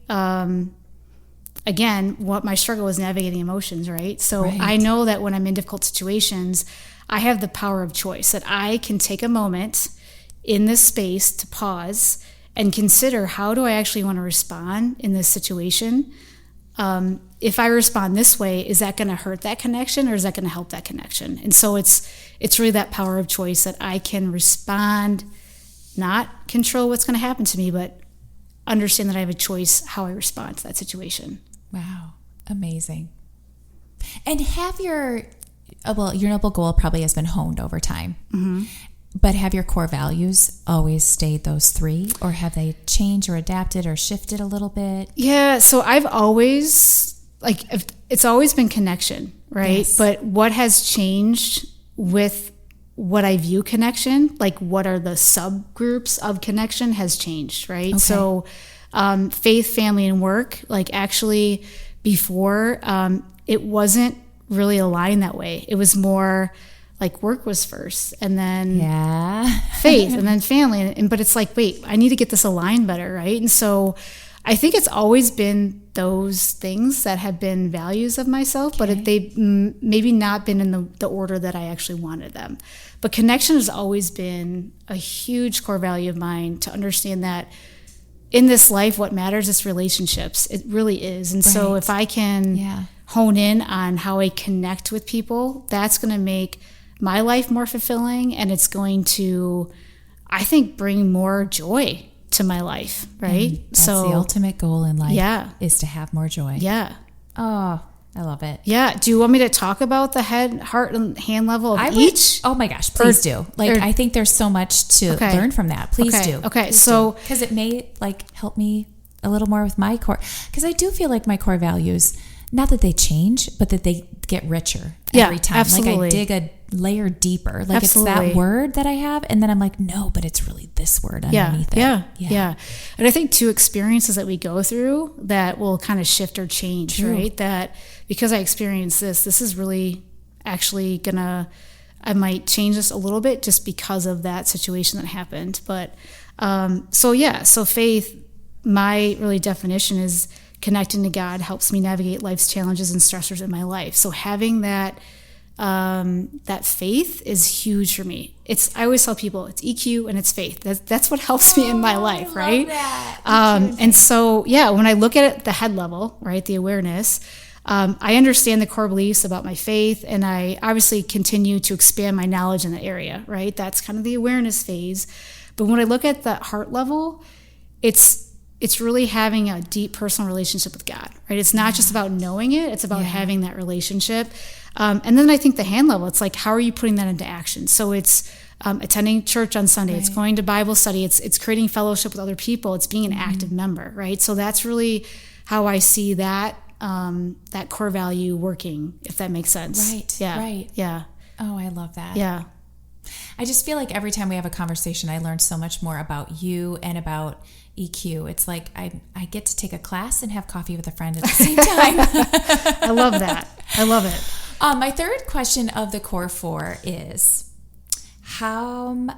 Again, what my struggle is navigating emotions, right? So I know that when I'm in difficult situations, I have the power of choice, that I can take a moment in this space to pause and consider how do I actually want to respond in this situation? If I respond this way, is that going to hurt that connection or is that going to help that connection? And so it's really that power of choice that I can respond, not control what's going to happen to me, but understand that I have a choice how I respond to that situation. Wow. Amazing. And have your noble goal probably has been honed over time, but have your core values always stayed those 3 or have they changed or adapted or shifted a little bit? Yeah. So I've always, it's always been connection, right? Yes. But what has changed with what I view connection, like what are the subgroups of connection has changed, right? Okay. So faith, family, and work, like actually before, it wasn't really aligned that way. It was more like work was first and then faith and then family. But it's like, wait, I need to get this aligned better, right? And so I think it's always been those things that have been values of myself, but they've maybe not been in the order that I actually wanted them. But connection has always been a huge core value of mine, to understand that in this life, what matters is relationships. It really is. And so if I can hone in on how I connect with people, that's going to make my life more fulfilling, and it's going to, I think, bring more joy to my life, right? And that's the ultimate goal in life, is to have more joy. Yeah. Oh, I love it. Yeah. Do you want me to talk about the head, heart, and hand level of each? Oh my gosh, please do. I think there's so much to learn from that. Please do. Okay. So, because it may help me a little more with my core, because I do feel like my core values, not that they change, but that they get richer every time. Absolutely. Like I dig a layer deeper. Like it's that word that I have, and then I'm like, no, but it's really this word underneath it. Yeah. And I think two experiences that we go through that will kind of shift or change, right? That because I experienced this is really actually I might change this a little bit just because of that situation that happened. But so faith, my really definition is connecting to God helps me navigate life's challenges and stressors in my life. So having that faith is huge for me. I always tell people it's EQ and it's faith. That's what helps me in my life, right? And so, when I look at it, the head level, right, the awareness, I understand the core beliefs about my faith, and I obviously continue to expand my knowledge in the area, right? That's kind of the awareness phase. But when I look at the heart level, it's really having a deep personal relationship with God, right? It's not just about knowing it, it's about having that relationship. And then I think the hand level, it's like, how are you putting that into action? So it's attending church on Sunday, it's going to Bible study, it's creating fellowship with other people, it's being an active member, right? So that's really how I see that core value working, if that makes sense. Right. Yeah. Right. Yeah. Oh, I love that. Yeah. I just feel like every time we have a conversation, I learn so much more about you and about EQ. It's like I get to take a class and have coffee with a friend at the same time. I love that. I love it. My third question of the core four is I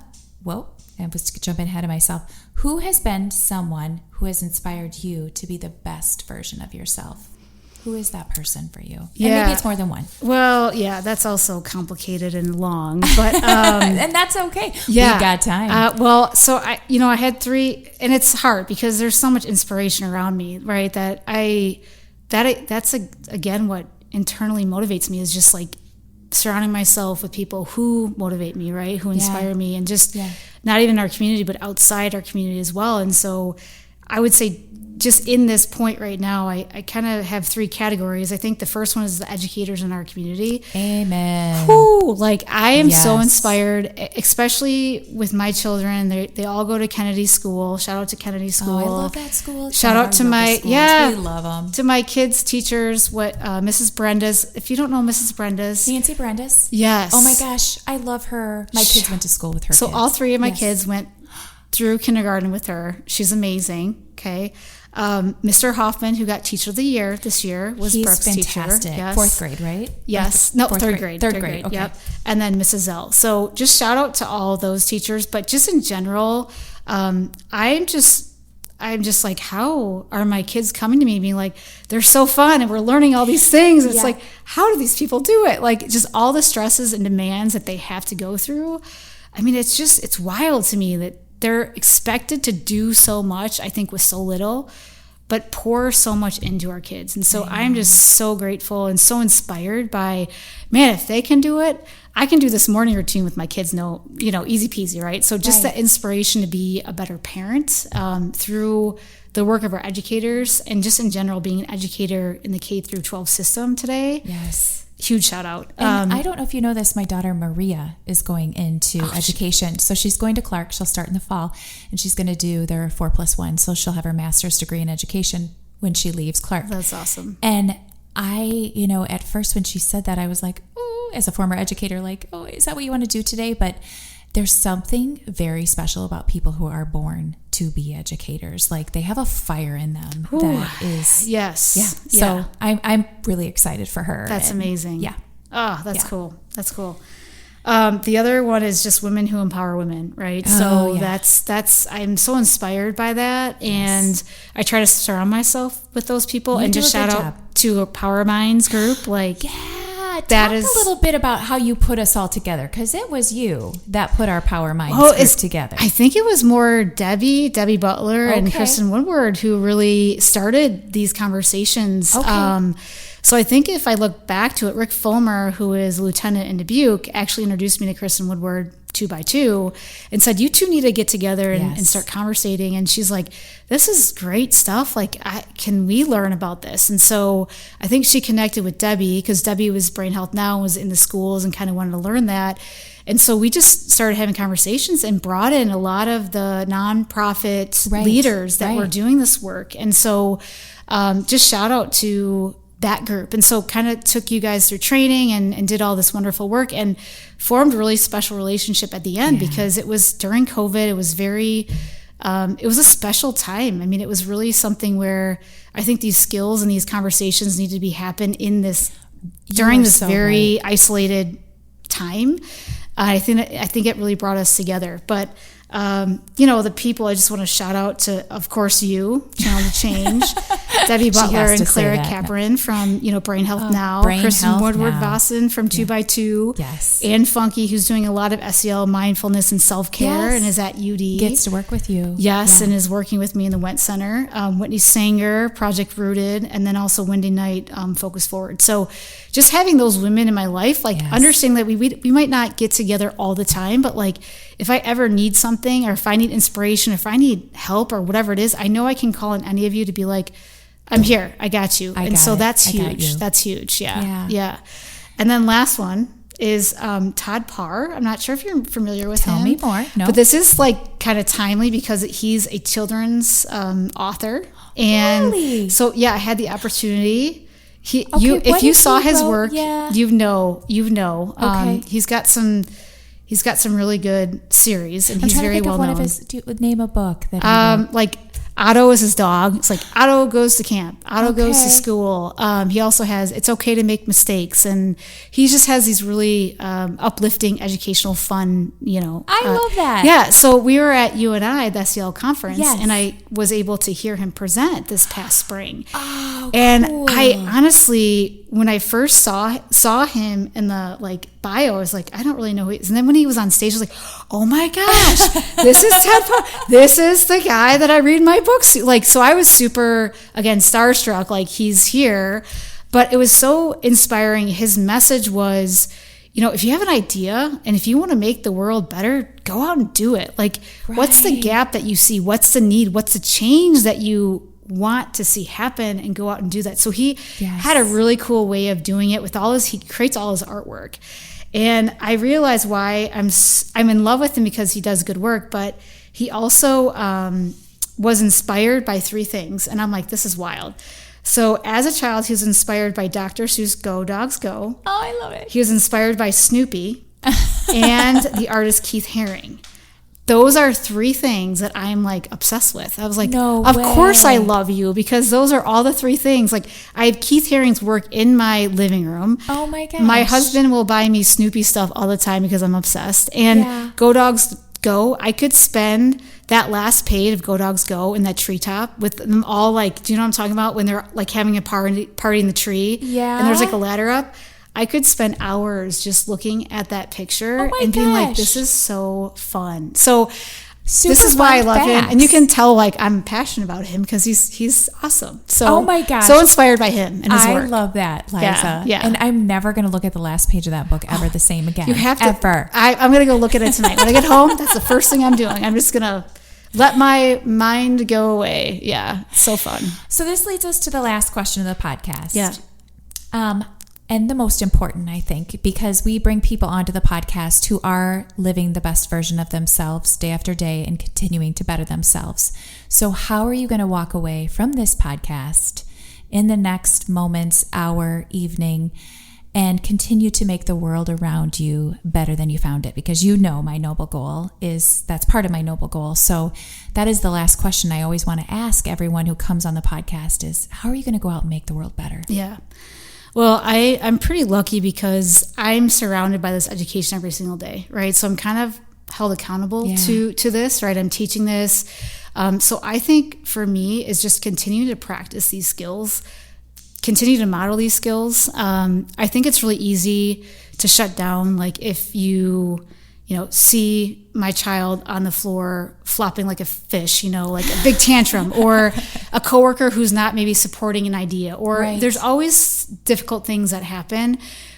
was jumping ahead of myself. Who has been someone who has inspired you to be the best version of yourself? Who is that person for you? Yeah. And maybe it's more than one. Well, yeah, that's also complicated and long, but and that's okay. Yeah, we've got time. So I had three, and it's hard because there's so much inspiration around me, right? That's again what internally motivates me, is just like surrounding myself with people who motivate me, right? Who inspire me, and just not even our community, but outside our community as well. And so I would say, just in this point right now, I kind of have three categories. I think the first one is the educators in our community. Amen. Whew, I am so inspired, especially with my children. They all go to Kennedy School. Shout out to Kennedy School. Oh, I love that school. Shout out to we love them. To my kids' teachers. Mrs. Brenda's. If you don't know Mrs. Brenda's, Nancy Brenda's. Yes. Oh my gosh, I love her. My kids went to school with her. So kids. all three of my kids went through kindergarten with her. She's amazing. Okay. Mr. Hoffman, who got Teacher of the Year this year, was Brooke's fantastic. Teacher. Yes. Fourth grade, right? Yes. No, third grade. Third grade. Okay. Yep. And then Mrs. Zell. So just shout out to all those teachers. But just in general, I'm just like, how are my kids coming to me being like, they're so fun and we're learning all these things. It's like, how do these people do it? Like, just all the stresses and demands that they have to go through. I mean, it's wild to me that they're expected to do so much, I think, with so little, but pour so much into our kids. And so I'm just so grateful and so inspired by, man, if they can do it, I can do this morning routine with my kids, easy peasy, right? So just the inspiration to be a better parent through the work of our educators, and just in general being an educator in the K through 12 system today. Yes. Huge shout out. And I don't know if you know this, my daughter Maria is going into education. So she's going to Clark. She'll start in the fall, and she's going to do their 4+1. So she'll have her master's degree in education when she leaves Clark. That's awesome. And I, at first when she said that, I was like, oh, as a former educator, like, oh, is that what you want to do today? But there's something very special about people who are born to be educators. Like, they have a fire in them that is... Yes. Yeah. So I'm really excited for her. That's amazing. Yeah. Oh, that's cool. That's cool. The other one is just women who empower women, right? So that's I'm so inspired by that, and I try to surround myself with those people, and just shout out to a Power Minds group, like talk a little bit about how you put us all together, because it was you that put our Power Minds group together. I think it was more Debbie Butler and Kristen Woodward who really started these conversations. Okay. So I think if I look back to it, Rick Fulmer, who is a lieutenant in Dubuque, actually introduced me to Kristen Woodward 2x2 and said, you two need to get together and start conversating. And she's like, this is great stuff. Like, can we learn about this? And so I think she connected with Debbie because Debbie was Brain Health Now and was in the schools and kind of wanted to learn that. And so we just started having conversations and brought in a lot of the nonprofit leaders that were doing this work. And so just shout out to that group. And so kind of took you guys through training and did all this wonderful work and formed a really special relationship at the end because it was during COVID. It was it was a special time. I mean, it was really something where I think these skills and these conversations need to be happen in this, during this very isolated time. I think it really brought us together. But the people, I just want to shout out to, of course, you, Channel to Change, Debbie Butler and Clara Capron from, Brain Health Now, Kristen Woodward-Vossen from 2x2, yes, Ann Funky, who's doing a lot of SEL mindfulness and self-care and is at UD. Gets to work with you. Yes, and is working with me in the Went Center. Whitney Sanger, Project Rooted, and then also Wendy Knight, Focus Forward. So just having those women in my life, understanding that we might not get together all the time, but if I ever need something or if I need inspiration, if I need help or whatever it is, I know I can call on any of you to be like, I'm here, I got you. That's huge. That's huge. Yeah. And then last one is Todd Parr. I'm not sure if you're familiar with him. Tell me more. No. But this is kind of timely because he's a children's author. And really? So I had the opportunity. If you saw his work, you know. Okay. He's got some really good series, and he's very well known. Name a book that like Otto is his dog. It's like Otto goes to camp. Otto goes to school. He also has It's Okay to Make Mistakes, and he just has these really uplifting, educational, fun. I love that. Yeah. So we were at UNI, the SEL conference, and I was able to hear him present this past spring. Oh, and cool. I honestly, when I first saw him in the bio, I was like, I don't really know who he is. And then when he was on stage, I was like, oh my gosh, this is Ted Parr. This is the guy that I read my books to. So I was super, again, starstruck, he's here. But it was so inspiring. His message was, if you have an idea and if you want to make the world better, go out and do it. What's the gap that you see? What's the need? What's the change that you want to see happen, and go out and do that. So he had a really cool way of doing it with he creates all his artwork. And I realized why I'm in love with him, because he does good work, but he also was inspired by 3 things. And I'm like, this is wild. So as a child, he was inspired by Dr. Seuss' Go Dogs Go. Oh, I love it. He was inspired by Snoopy and the artist Keith Haring. Those are 3 things that I'm obsessed with. I was like, no of way. course I love you, because those are all the 3 things. I have Keith Haring's work in my living room. Oh my gosh. My husband will buy me Snoopy stuff all the time because I'm obsessed. And Go Dogs Go, I could spend that last page of Go Dogs Go in that treetop with them all do you know what I'm talking about? When they're having a party in the tree. Yeah. And there's a ladder up. I could spend hours just looking at that picture and being like, this is so fun. So this is why I love him. And you can tell I'm passionate about him because he's awesome. So, oh my gosh. So inspired by him and his work. I love that, Liza. Yeah. And I'm never going to look at the last page of that book ever the same again. You have to. Ever. I'm going to go look at it tonight. When I get home, that's the first thing I'm doing. I'm just going to let my mind go away. Yeah. So fun. So this leads us to the last question of the podcast. Yeah. And the most important, I think, because we bring people onto the podcast who are living the best version of themselves day after day and continuing to better themselves. So how are you going to walk away from this podcast in the next moments, hour, evening, and continue to make the world around you better than you found it? Because my noble goal that's part of my noble goal. So that is the last question I always want to ask everyone who comes on the podcast is, how are you going to go out and make the world better? Yeah. Well, I'm pretty lucky because I'm surrounded by this education every single day, right? So I'm kind of held accountable to this, right? I'm teaching this. So I think for me is just continuing to practice these skills continue to model these skills. I think it's really easy to shut down. Like if you see my child on the floor flopping like a fish, like a big tantrum, or a coworker who's not maybe supporting an idea, or there's always difficult things that happen.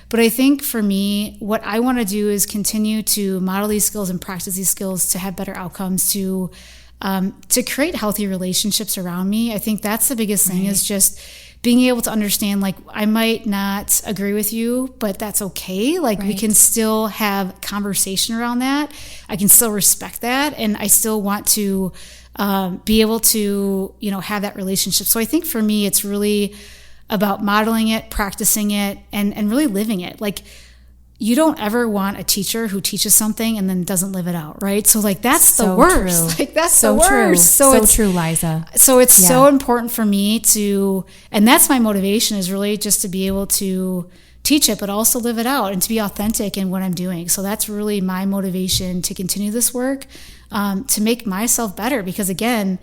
But I think for me, what I want to do is continue to model these skills and practice these skills to have better outcomes, to create healthy relationships around me. I think that's the biggest thing, is just being able to understand, like, I might not agree with you, but that's okay. Like, we can still have conversation around that. I can still respect that. And I still want to be able to, have that relationship. So I think for me, it's really about modeling it, practicing it, and really living it. Like, you don't ever want a teacher who teaches something and then doesn't live it out, right? So like, that's the worst. True. Like, that's so the worst. True. So true, Liza. So it's so important for me to, and that's my motivation, is really just to be able to teach it, but also live it out and to be authentic in what I'm doing. So that's really my motivation to continue this work, to make myself better. Because again,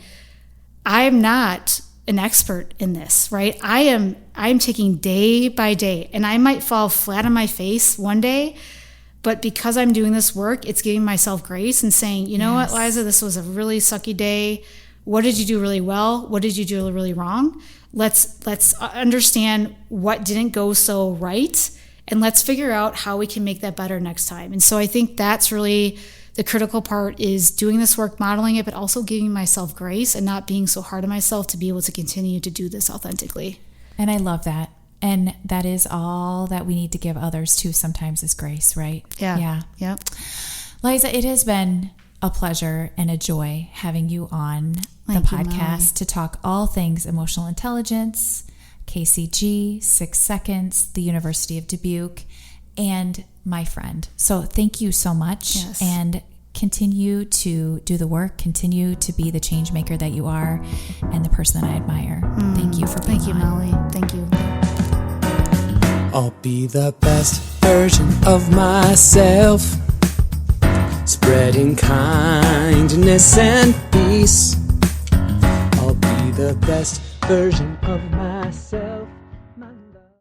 I'm not an expert in this, right? I'm taking day by day, and I might fall flat on my face one day, but because I'm doing this work, it's giving myself grace and saying, you know what, Liza, this was a really sucky day. What did you do really well? What did you do really wrong? Let's understand what didn't go so right, and let's figure out how we can make that better next time. And so I think that's really the critical part, is doing this work, modeling it, but also giving myself grace and not being so hard on myself to be able to continue to do this authentically. And I love that. And that is all that we need to give others too sometimes, is grace, right? Yeah. Liza, it has been a pleasure and a joy having you on the podcast to talk all things emotional intelligence, KCG, 6 Seconds, the University of Dubuque, and my friend. So thank you so much. Yes. And continue to do the work, continue to be the change maker that you are, and the person that I admire. Thank you for being Thank you, Molly. Thank you. I'll be the best version of myself, spreading kindness and peace. I'll be the best version of myself.